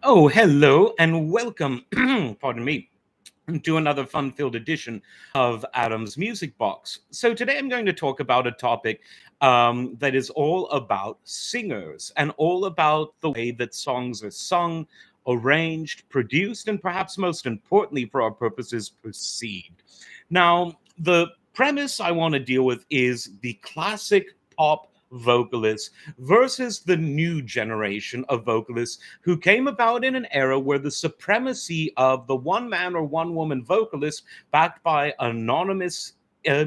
Oh, hello and welcome, pardon me, to another fun filled edition of Adam's Music Box. So, today I'm going to talk about a topic that is all about singers and all about the way that songs are sung, arranged, produced, and perhaps most importantly for our purposes, perceived. Now, the premise I want to deal with is the classic pop vocalist versus the new generation of vocalists who came about in an era where the supremacy of the one man or one woman vocalist, backed by anonymous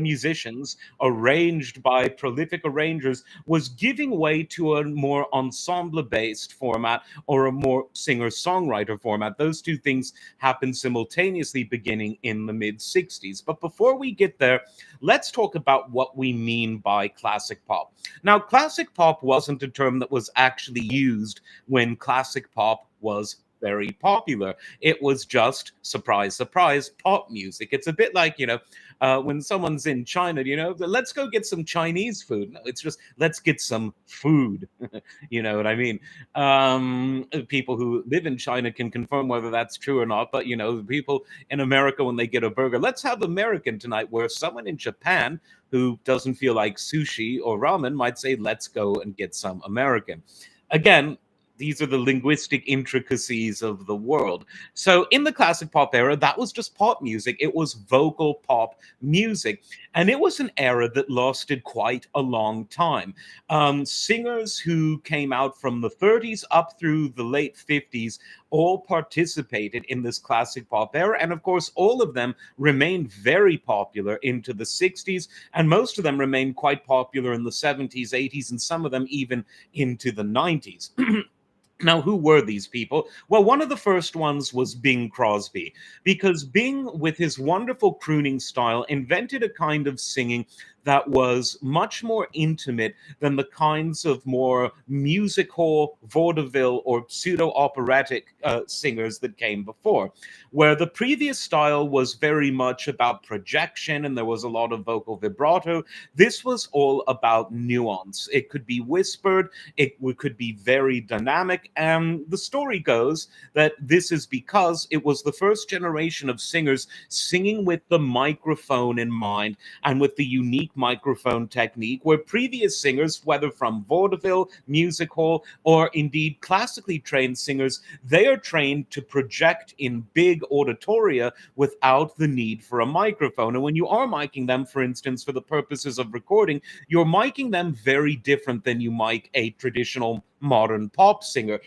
musicians, arranged by prolific arrangers, was giving way to a more ensemble based format or a more singer songwriter format. Those two things happened simultaneously beginning in the mid 60s. But before we get there, let's talk about what we mean by classic pop. Now, classic pop wasn't a term that was actually used when classic pop was very popular. It was just, surprise, surprise, pop music. It's a bit like, when someone's in China, let's go get some Chinese food. No, it's just, let's get some food. You know what I mean? People who live in China can confirm whether that's true or not. But, people in America, when they get a burger, let's have American tonight, where someone in Japan who doesn't feel like sushi or ramen might say, let's go and get some American. Again, these are the linguistic intricacies of the world. So, in the classic pop era, that was just pop music. It was vocal pop music. And it was an era that lasted quite a long time. Singers who came out from the 30s up through the late 50s all participated in this classic pop era. And of course, all of them remained very popular into the 60s. And most of them remained quite popular in the 70s, 80s, and some of them even into the 90s. Now, who were these people? Well, one of the first ones was Bing Crosby, because Bing, with his wonderful crooning style, invented a kind of singing that was much more intimate than the kinds of more music hall, vaudeville, or pseudo operatic singers that came before, where the previous style was very much about projection and there was a lot of vocal vibrato. This was all about nuance. It could be whispered, could be very dynamic. And the story goes that this is because it was the first generation of singers singing with the microphone in mind and with the unique microphone technique, where previous singers, whether from vaudeville, music hall, or indeed classically trained singers, they are trained to project in big auditoria without the need for a microphone. And when you are miking them, for instance, for the purposes of recording, you're miking them very different than you mic a traditional modern pop singer.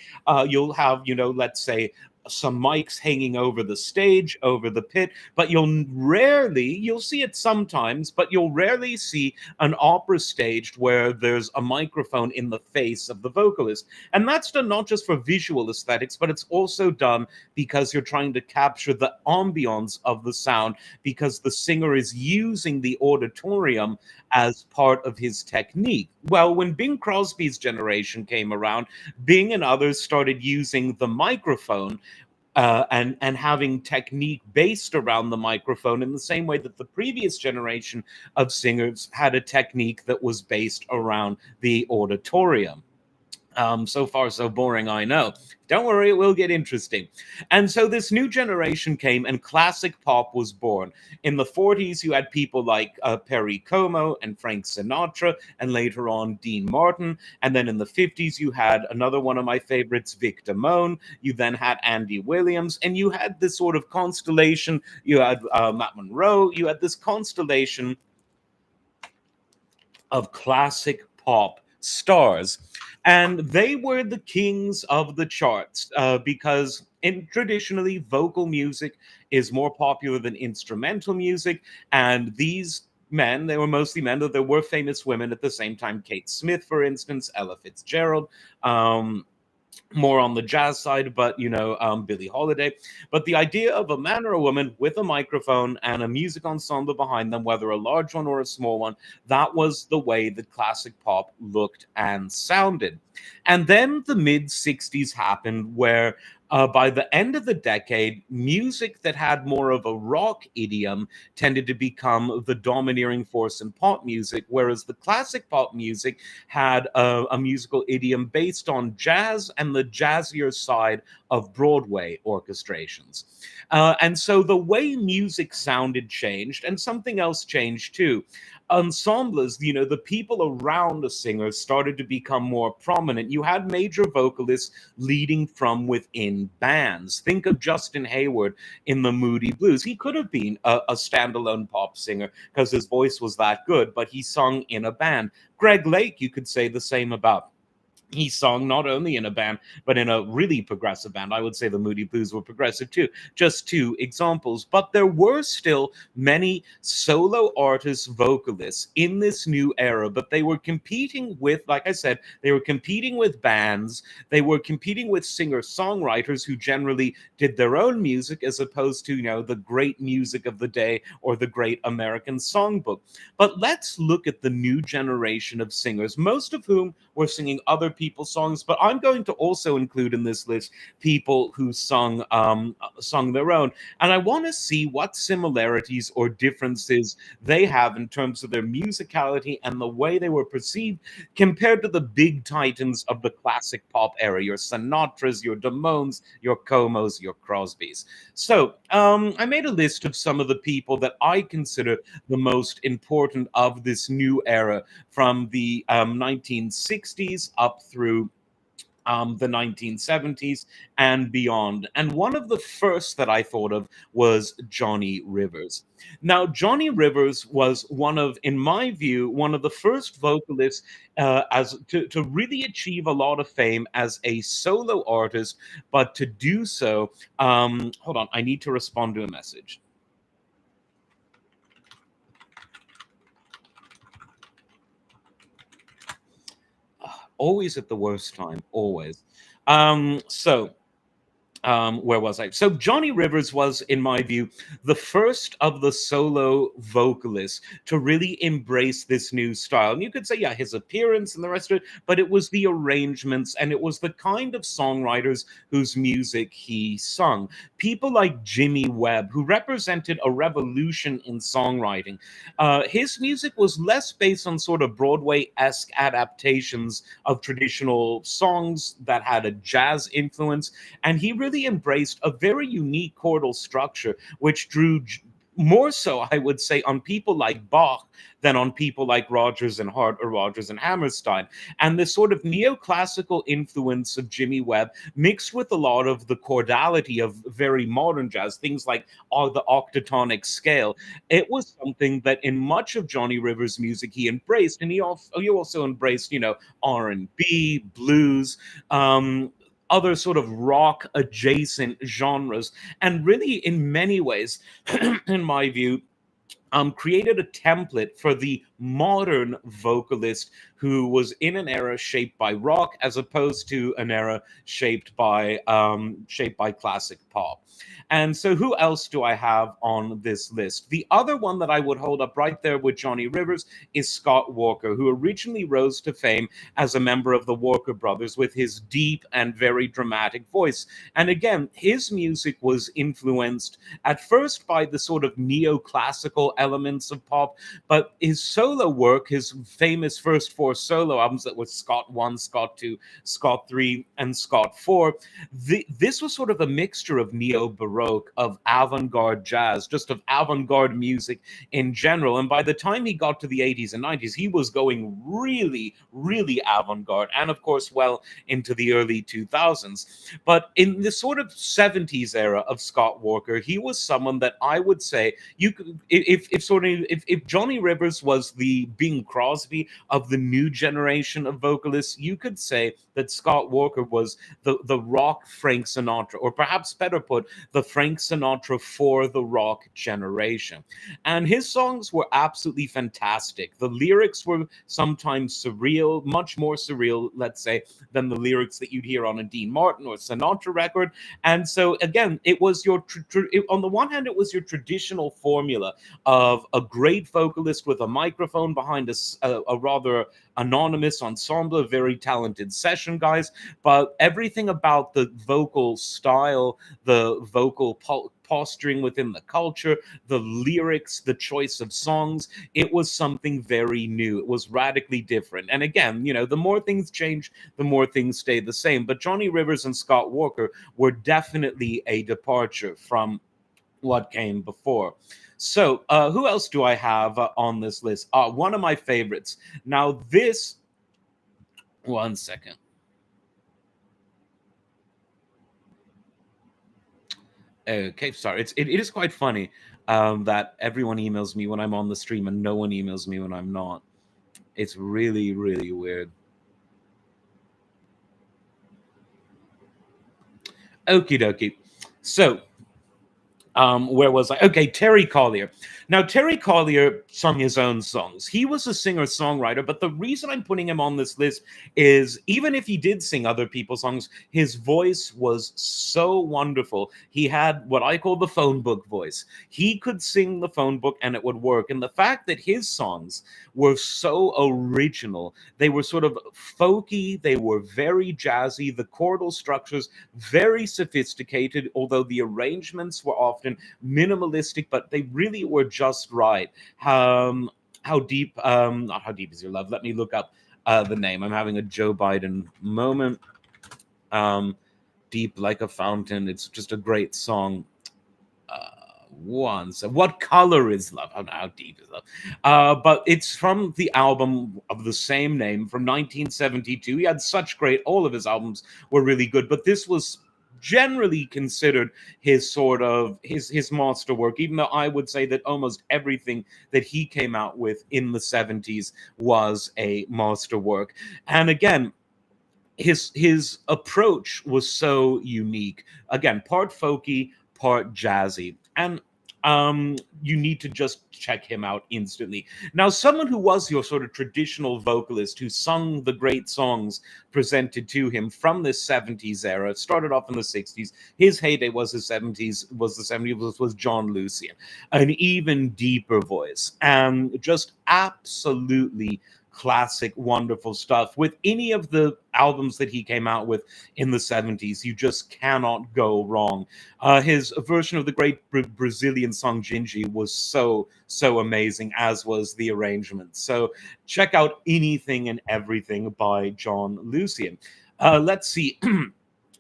You'll have, let's say, some mics hanging over the stage, over the pit, but you'll see it sometimes, but you'll rarely see an opera staged where there's a microphone in the face of the vocalist. And that's done not just for visual aesthetics, but it's also done because you're trying to capture the ambiance of the sound, because the singer is using the auditorium as part of his technique. Well, when Bing Crosby's generation came around, Bing and others started using the microphone and having technique based around the microphone in the same way that the previous generation of singers had a technique that was based around the auditorium. So far, so boring, I know. Don't worry, it will get interesting. And so this new generation came, and classic pop was born. In the 40s, you had people like Perry Como and Frank Sinatra, and later on, Dean Martin. And then in the 50s, you had another one of my favorites, Vic Damone. You then had Andy Williams, and you had this sort of constellation. You had Matt Monroe. You had this constellation of classic pop stars. And they were the kings of the charts because traditionally vocal music is more popular than instrumental music. And these men, they were mostly men, though there were famous women at the same time. Kate Smith, for instance, Ella Fitzgerald. More on the jazz side, but Billie Holiday. But the idea of a man or a woman with a microphone and a music ensemble behind them, whether a large one or a small one, that was the way that classic pop looked and sounded. And then the mid 60s happened, where by the end of the decade, music that had more of a rock idiom tended to become the domineering force in pop music, whereas the classic pop music had a musical idiom based on jazz and the jazzier side of Broadway orchestrations. And so the way music sounded changed, and something else changed too. Ensembles, the people around the singer started to become more prominent. You had major vocalists leading from within bands. Think of Justin Hayward in the Moody Blues. He could have been a standalone pop singer because his voice was that good, but he sung in a band. Greg Lake, you could say the same about. He sung not only in a band, but in a really progressive band. I would say the Moody Blues were progressive too. Just two examples. But there were still many solo artists, vocalists in this new era, but they were competing with, like I said, they were competing with bands. They were competing with singer songwriters who generally did their own music as opposed to, the great music of the day or the great American songbook. But let's look at the new generation of singers, most of whom were singing other people's songs. But I'm going to also include in this list people who sung their own, and I want to see what similarities or differences they have in terms of their musicality and the way they were perceived compared to the big titans of the classic pop era, your Sinatras, your Damones, your Comos, your Crosbys. So I made a list of some of the people that I consider the most important of this new era from the 1960s up through the 1970s and beyond. And one of the first that I thought of was Johnny Rivers. Now, Johnny Rivers was one of, in my view, one of the first vocalists as to really achieve a lot of fame as a solo artist, but to do so, hold on, I need to respond to a message. Always at the worst time, always. So where was I? So Johnny Rivers was, in my view, the first of the solo vocalists to really embrace this new style. And you could say, yeah, his appearance and the rest of it, but it was the arrangements and it was the kind of songwriters whose music he sung. People like Jimmy Webb, who represented a revolution in songwriting. His music was less based on sort of Broadway-esque adaptations of traditional songs that had a jazz influence, and he really embraced a very unique chordal structure, which drew more so, I would say, on people like Bach than on people like Rodgers and Hart or Rodgers and Hammerstein. And this sort of neoclassical influence of Jimmy Webb mixed with a lot of the chordality of very modern jazz, things like the octatonic scale. It was something that in much of Johnny Rivers' music he embraced, and he also embraced, R&B, blues, other sort of rock adjacent genres, and really in many ways in my view created a template for the modern vocalist who was in an era shaped by rock as opposed to an era shaped by classic pop. And so who else do I have on this list? The other one that I would hold up right there with Johnny Rivers is Scott Walker, who originally rose to fame as a member of the Walker Brothers with his deep and very dramatic voice. And again, his music was influenced at first by the sort of neoclassical elements of pop, but his solo work, his famous first four solo albums that were Scott 1, Scott 2, Scott 3, and Scott 4, this was sort of a mixture of neo-baroque, of avant-garde jazz, just of avant-garde music in general. And by the time he got to the 80s and 90s, he was going really, really avant-garde, and of course, well into the early 2000s. But in the sort of 70s era of Scott Walker, he was someone that I would say you could, if Johnny Rivers was the Bing Crosby of the new generation of vocalists, you could say that Scott Walker was the rock Frank Sinatra, or perhaps better put, the Frank Sinatra for the rock generation. And his songs were absolutely fantastic. The lyrics were sometimes surreal, much more surreal, let's say, than the lyrics that you'd hear on a Dean Martin or Sinatra record. And so again, it was on the one hand, it was your traditional formula of a great vocalist with a microphone behind a rather anonymous ensemble of very talented session guys. But everything about the vocal style, the vocal posturing within the culture, the lyrics, the choice of songs, it was something very new. It was radically different. And again, the more things change, the more things stay the same. But Johnny Rivers and Scott Walker were definitely a departure from what came before. So, who else do I have on this list? One of my favorites. Now, this, one second. Okay, sorry. It is quite funny that everyone emails me when I'm on the stream and no one emails me when I'm not. It's really, really weird. Okie dokie. So, where was I? Okay, Terry Collier. Now, Terry Collier sung his own songs. He was a singer-songwriter, but the reason I'm putting him on this list is even if he did sing other people's songs, his voice was so wonderful. He had what I call the phone book voice. He could sing the phone book and it would work. And the fact that his songs were so original, they were sort of folky, they were very jazzy, the chordal structures very sophisticated, although the arrangements were often minimalistic, but they really were just right. How deep? Not how deep is your love? Let me look up the name. I'm having a Joe Biden moment. Deep like a fountain. It's just a great song. Once. What color is love? How deep is love? But it's from the album of the same name from 1972. He had such great. All of his albums were really good, but this was generally considered his sort of his masterwork, even though I would say that almost everything that he came out with in the 70s was a masterwork. And again, his approach was so unique. Again, part folky, part jazzy. And you need to just check him out instantly. Now, someone who was your sort of traditional vocalist who sung the great songs presented to him from the 70s era, started off in the 60s. His heyday was the 70s, was John Lucian, an even deeper voice, and just absolutely classic, wonderful stuff. With any of the albums that he came out with in the 70s, you just cannot go wrong. His version of the great Brazilian song Gingy was so amazing, as was the arrangement. So check out anything and everything by John Lucian. Let's see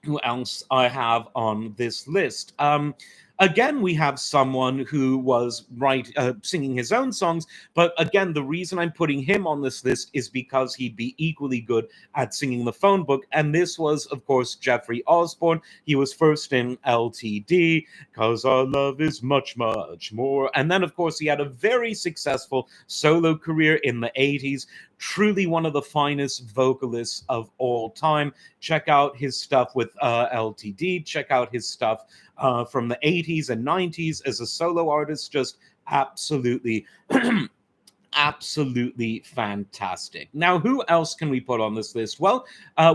who else I have on this list. Again, we have someone who was singing his own songs, but again, the reason I'm putting him on this list is because he'd be equally good at singing the phone book, and this was, of course, Jeffrey Osborne. He was first in LTD, "Cause Our Love Is Much, Much More," and then, of course, he had a very successful solo career in the 80s. Truly one of the finest vocalists of all time. Check out his stuff with LTD. Check out his stuff from the 80s and 90s as a solo artist. Just absolutely absolutely fantastic. Now, who else can we put on this list? Well,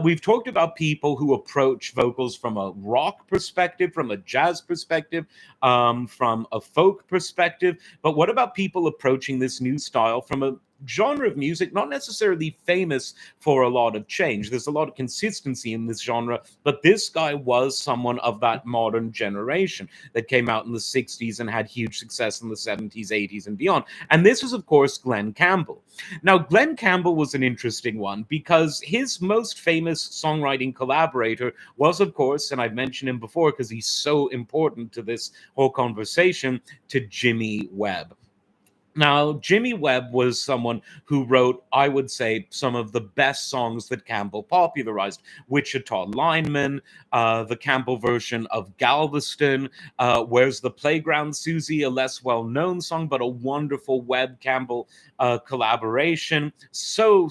we've talked about people who approach vocals from a rock perspective, from a jazz perspective, from a folk perspective. But what about people approaching this new style from a genre of music not necessarily famous for a lot of change? There's a lot of consistency in this genre, but this guy was someone of that modern generation that came out in the 60s and had huge success in the 70s, 80s, and beyond. And this was, of course, Glen Campbell. Now, Glen Campbell was an interesting one because his most famous songwriting collaborator was, of course, and I've mentioned him before because he's so important to this whole conversation, to Jimmy Webb. Now, Jimmy Webb was someone who wrote, I would say, some of the best songs that Campbell popularized. Wichita Lineman, the Campbell version of Galveston, Where's the Playground, Susie, a less well-known song, but a wonderful Webb Campbell collaboration. So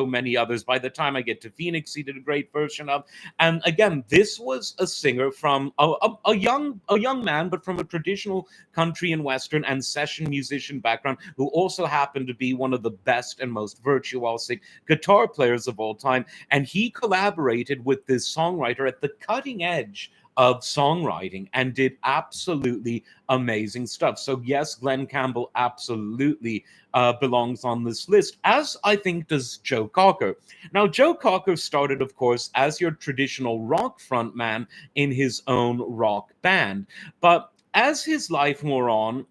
many others. By the time I get to Phoenix, he did a great version of. And again, this was a singer from a young man, but from a traditional country and Western and session musician background background, who also happened to be one of the best and most virtuosic guitar players of all time. And he collaborated with this songwriter at the cutting edge of songwriting and did absolutely amazing stuff. So yes, Glenn Campbell absolutely belongs on this list, as I think does Joe Cocker. Now, Joe Cocker started, of course, as your traditional rock frontman in his own rock band, but as his life wore on,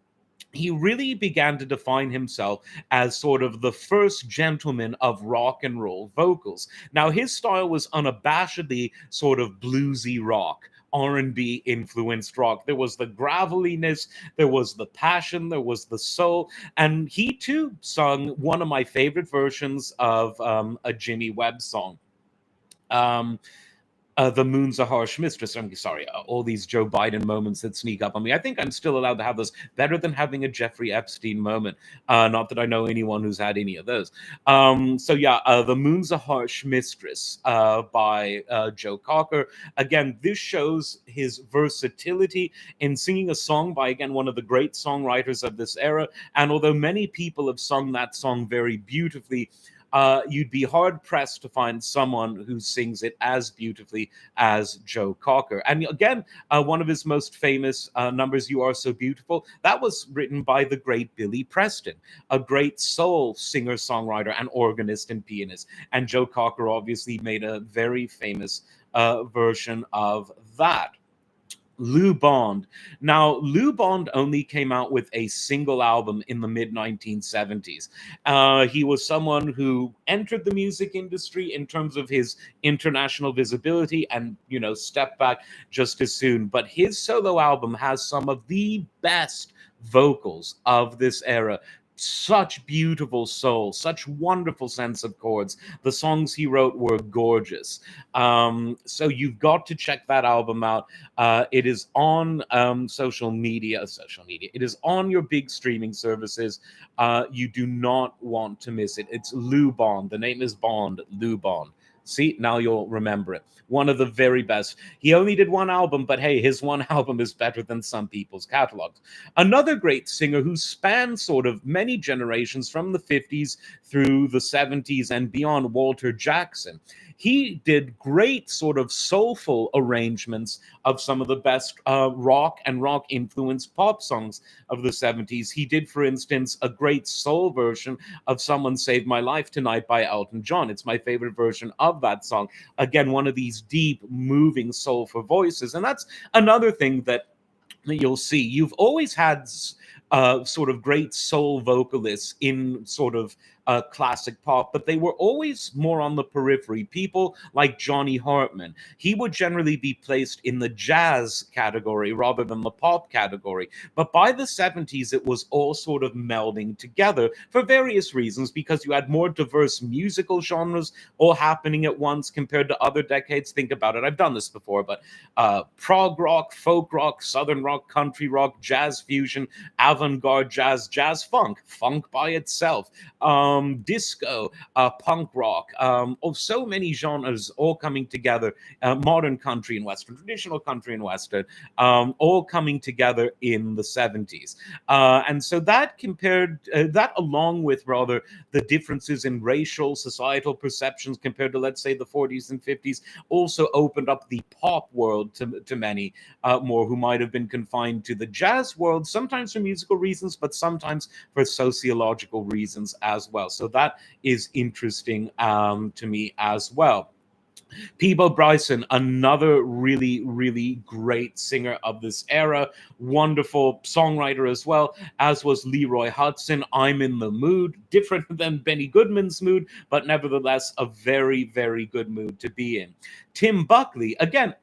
he really began to define himself as sort of the first gentleman of rock and roll vocals. Now, his style was unabashedly sort of bluesy rock, R&B influenced rock. There was the graveliness, there was the passion, there was the soul, and he too sung one of my favorite versions of a Jimmy Webb song. Um, the moon's a harsh mistress. I'm sorry, all these Joe Biden moments that sneak up on me. I think I'm still allowed to have those. Better than having a Jeffrey Epstein moment. Not that I know anyone who's had any of those. So yeah, the moon's a harsh mistress by Joe Cocker. Again, this shows his versatility in singing a song by, again, one of the great songwriters of this era. And although many people have sung that song very beautifully, you'd be hard pressed to find someone who sings it as beautifully as Joe Cocker. And again, one of his most famous numbers, "You Are So Beautiful," that was written by the great Billy Preston, a great soul singer, songwriter, and organist and pianist. And Joe Cocker obviously made a very famous version of that. Lou Bond. Now, Lou Bond only came out with a single album in the mid 1970s. He was someone who entered the music industry in terms of his international visibility and, stepped back just as soon. But his solo album has some of the best vocals of this era. Such beautiful soul, such wonderful sense of chords. The songs he wrote were gorgeous. So you've got to check that album out. It is on social media. It is on your big streaming services. You do not want to miss it. It's Lou Bond. The name is Bond, Lou Bond. See, now you'll remember it. One of the very best. He only did one album, but hey, his one album is better than some people's catalogs. Another great singer who spanned sort of many generations from the 50s through the 70s and beyond, Walter Jackson. He did great sort of soulful arrangements of some of the best rock and rock influenced pop songs of the 70s. He did, for instance, a great soul version of "Someone Saved My Life Tonight" by Elton John. It's my favorite version of that song. Again, one of these deep, moving, soulful voices. And that's another thing that you'll see. You've always had sort of great soul vocalists in sort of classic pop, but they were always more on the periphery. People like Johnny Hartman, he would generally be placed in the jazz category rather than the pop category. But by the 70s, it was all sort of melding together for various reasons, because you had more diverse musical genres all happening at once compared to other decades. Think about it. I've done this before, but prog rock, folk rock, southern rock, country rock, jazz fusion, avant-garde jazz, jazz funk, funk by itself, disco, punk rock, so many genres all coming together, modern country and western, traditional country and western, all coming together in the 70s. And so that that along with rather the differences in racial, societal perceptions compared to, let's say, the 40s and 50s, also opened up the pop world to many more who might have been confined to the jazz world, sometimes for musical reasons, but sometimes for sociological reasons as well. So that is interesting to me as well. Peabo Bryson, another really, really great singer of this era, wonderful songwriter as well, as was Leroy Hudson. "I'm in the Mood," different than Benny Goodman's Mood, but nevertheless a very, very good mood to be in. Tim Buckley, again,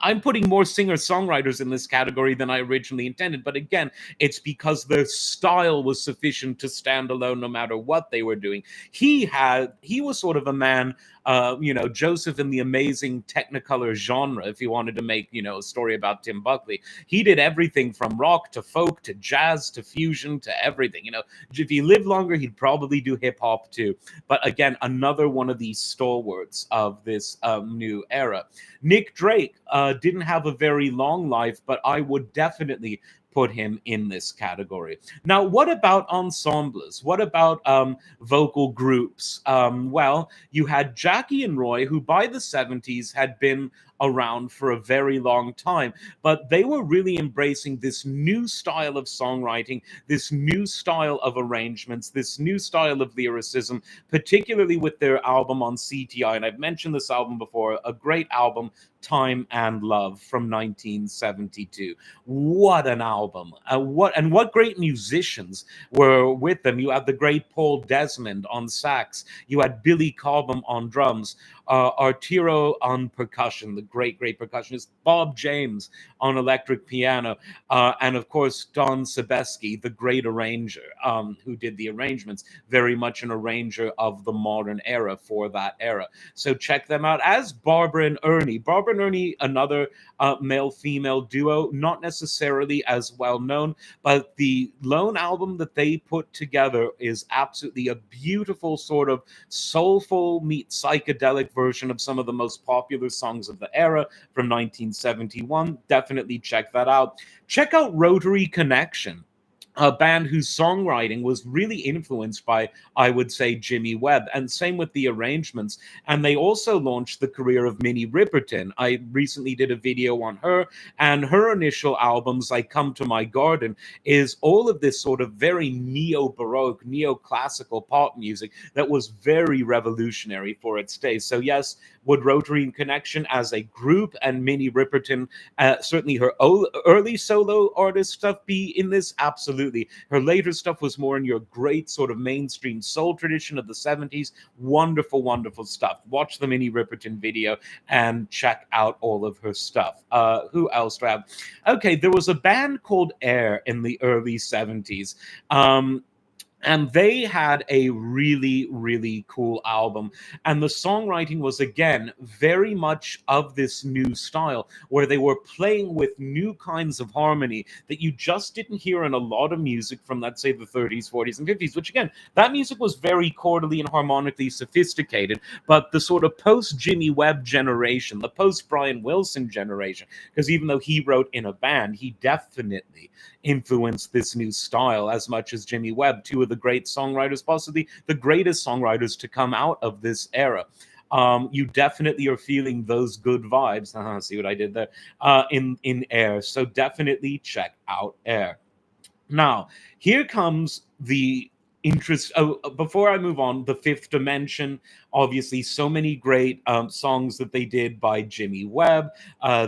I'm putting more singer-songwriters in this category than I originally intended, but again, it's because their style was sufficient to stand alone no matter what they were doing. He was sort of a man, Joseph in the Amazing Technicolor Genre, if you wanted to make, a story about Tim Buckley. He did everything from rock to folk to jazz to fusion to everything. If he lived longer, he'd probably do hip-hop too. But again, another one of these stalwarts of this new era. Nick Drake didn't have a very long life, but I would definitely put him in this category. Now, what about ensembles? What about vocal groups? Well, you had Jackie and Roy, who by the 70s had been around for a very long time, but they were really embracing this new style of songwriting, this new style of arrangements, this new style of lyricism, particularly with their album on CTI. And I've mentioned this album before, a great album, Time and Love from 1972. What an album. What great musicians were with them. You had the great Paul Desmond on sax, you had Billy Cobham on drums, Arturo on percussion, the great percussionist, Bob James on electric piano, and of course Don Sebesky, the great arranger, who did the arrangements, very much an arranger of the modern era for that era. So check them out, as Barbara and Ernie. Barbara and Ernie, another male-female duo, not necessarily as well known, but the lone album that they put together is absolutely a beautiful sort of soulful meet psychedelic version of some of the most popular songs of the era from 1971. Definitely check that out. Check out Rotary Connection, a band whose songwriting was really influenced by, I would say, Jimmy Webb, and same with the arrangements. And they also launched the career of Minnie Riperton. I recently did a video on her, and her initial albums, like Come to My Garden, is all of this sort of very neo-baroque, neoclassical pop music that was very revolutionary for its day. So yes, would Rotary Connection as a group and Minnie Riperton, certainly her early solo artist stuff, be in this? Absolutely. Her later stuff was more in your great sort of mainstream soul tradition of the 70s. Wonderful, wonderful stuff. Watch the Minnie Riperton video and check out all of her stuff. Who else do I have? Okay, there was a band called Air in the early 70s. And they had a really, really cool album. And the songwriting was, again, very much of this new style, where they were playing with new kinds of harmony that you just didn't hear in a lot of music from, let's say, the 30s, 40s, and 50s, which, again, that music was very chordally and harmonically sophisticated. But the sort of post-Jimmy Webb generation, the post-Brian Wilson generation, because even though he wrote in a band, he definitely influenced this new style as much as Jimmy Webb, two of the great songwriters, possibly the greatest songwriters to come out of this era. You definitely are feeling those good vibes. See what I did there? In Air. So definitely check out Air. Now, here comes the interest. Before I move on, The Fifth Dimension, obviously, so many great songs that they did by Jimmy Webb.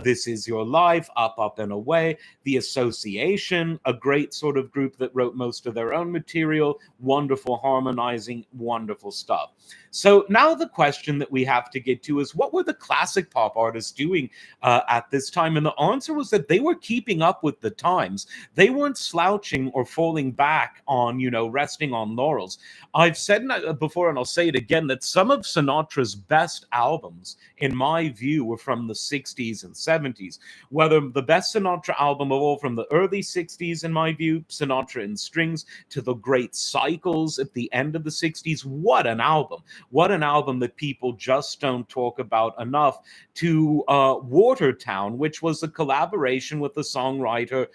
This Is Your Life, Up, Up and Away. The Association, a great sort of group that wrote most of their own material. Wonderful harmonizing, wonderful stuff. So now the question that we have to get to is, what were the classic pop artists doing at this time? And the answer was that they were keeping up with the times. They weren't slouching or falling back on, resting on laurels. I've said before, and I'll say it again, that some of Sinatra's best albums, in my view, were from the 60s and 70s. Whether the best Sinatra album of all from the early 60s, in my view, Sinatra in Strings, to the great Cycles at the end of the 60s. What an album. What an album that people just don't talk about enough. To Watertown, which was a collaboration with the songwriter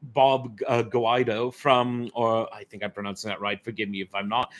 Bob Guido from, or I think I'm pronouncing that right, forgive me if I'm not,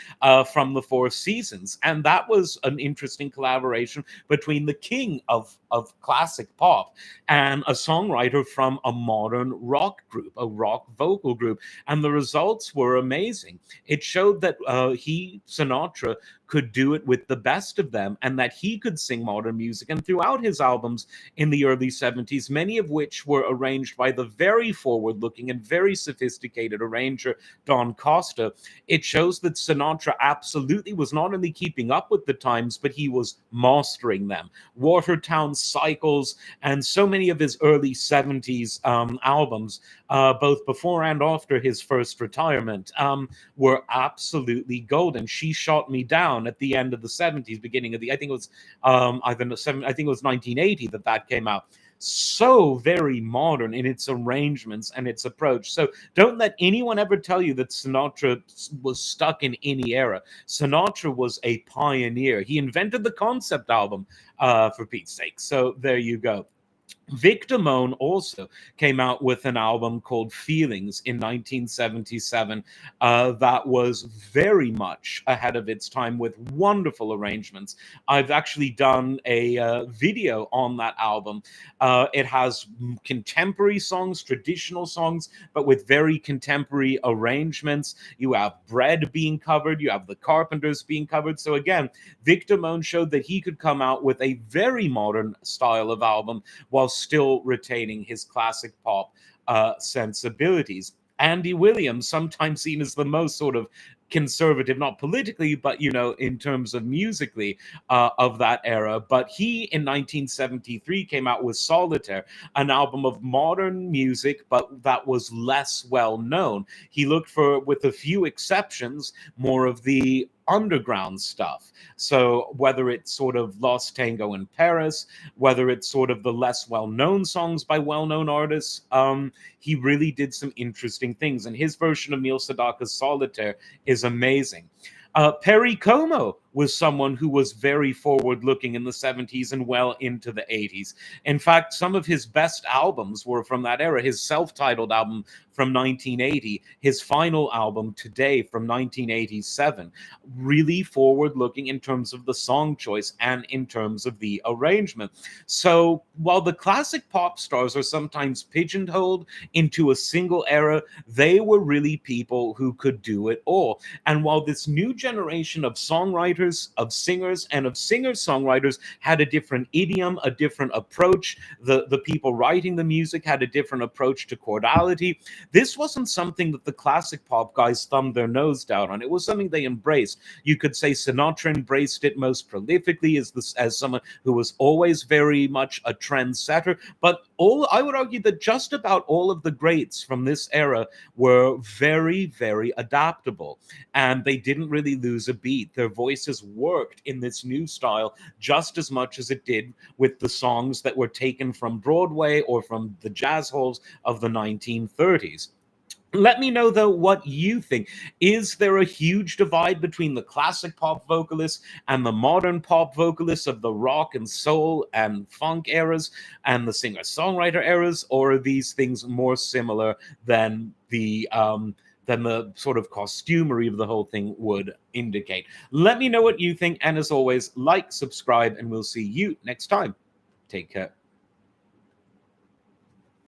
from the Four Seasons. And that was an interesting collaboration between the king of classic pop and a songwriter from a modern rock group, a rock vocal group. And the results were amazing. It showed that Sinatra, could do it with the best of them, and that he could sing modern music. And throughout his albums in the early 70s, many of which were arranged by the very forward-looking and very sophisticated arranger Don Costa, it shows that Sinatra absolutely was not only keeping up with the times, but he was mastering them. Watertown, Cycles, and so many of his early 70s albums, both before and after his first retirement, were absolutely golden. She Shot Me Down at the end of the 70s, beginning of I think it was I think it was 1980 that came out. So very modern in its arrangements and its approach. So don't let anyone ever tell you that Sinatra was stuck in any era. Sinatra was a pioneer. He invented the concept album, for Pete's sake. So there you go. Victor Moan also came out with an album called Feelings in 1977 that was very much ahead of its time with wonderful arrangements. I've actually done a video on that album. It has contemporary songs, traditional songs, but with very contemporary arrangements. You have Bread being covered, you have the Carpenters being covered. So again, Victor Moan showed that he could come out with a very modern style of album while still retaining his classic pop sensibilities. Andy Williams, sometimes seen as the most sort of conservative, not politically, but in terms of musically, of that era. But he in 1973 came out with Solitaire, an album of modern music, but that was less well known. He looked for, with a few exceptions, more of the underground stuff. So whether it's sort of Lost Tango in Paris, whether it's sort of the less well-known songs by well-known artists, he really did some interesting things. And his version of Neil Sedaka's Solitaire is amazing. Perry Como was someone who was very forward looking in the 70s and well into the 80s. In fact, some of his best albums were from that era. His self titled album from 1980, his final album, Today, from 1987, really forward looking in terms of the song choice and in terms of the arrangement. So while the classic pop stars are sometimes pigeonholed into a single era, they were really people who could do it all. And while this new generation of songwriters, of singers, and of singer-songwriters had a different idiom, a different approach, the people writing the music had a different approach to chordality. This wasn't something that the classic pop guys thumbed their nose down on. It was something they embraced. You could say Sinatra embraced it most prolifically as someone who was always very much a trendsetter. But I would argue that just about all of the greats from this era were very, very adaptable, and they didn't really lose a beat. Their voices worked in this new style just as much as it did with the songs that were taken from Broadway or from the jazz halls of the 1930s. Let me know, though, what you think. Is there a huge divide between the classic pop vocalists and the modern pop vocalists of the rock and soul and funk eras and the singer-songwriter eras, or are these things more similar than the sort of costumery of the whole thing would indicate? Let me know what you think, and as always, like, subscribe, and we'll see you next time. Take care.